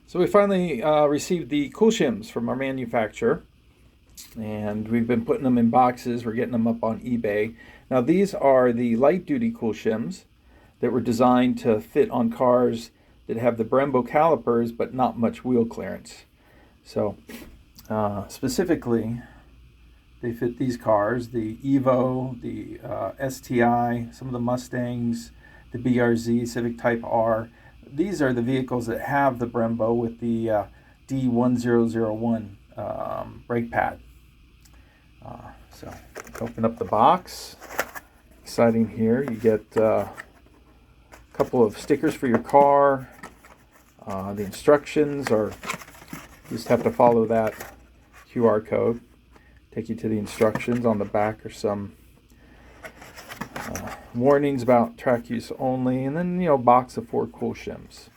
So we finally received the CoolShims from our manufacturer, and we've been putting them in boxes. We're getting them up on eBay. Now these are the light-duty CoolShims that were designed to fit on cars that have the Brembo calipers but not much wheel clearance. So specifically, they fit these cars, the Evo, the STI, some of the Mustangs, the BRZ, Civic Type R. These are the vehicles that have the Brembo with the D1001 brake pad. So open up the box. Exciting here. You get a couple of stickers for your car. The instructions are, you just have to follow that QR code. Take you to the instructions. On the back are some warnings about track use only, and then a box of 4 CoolShims.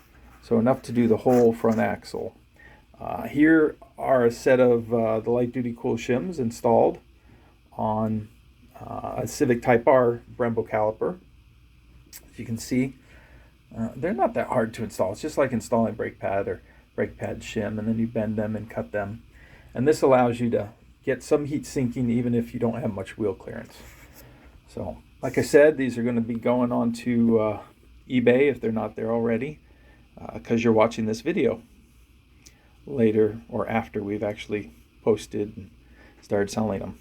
So enough to do the whole front axle. Here are a set of the light-duty CoolShims installed on a Civic Type R Brembo caliper. As you can see, they're not that hard to install. It's just like installing brake pad or brake pad shim, and then you bend them and cut them. And this allows you to get some heat sinking even if you don't have much wheel clearance. So, like I said, these are going to be going on to eBay if they're not there already, because you're watching this video later or after we've actually posted and started selling them.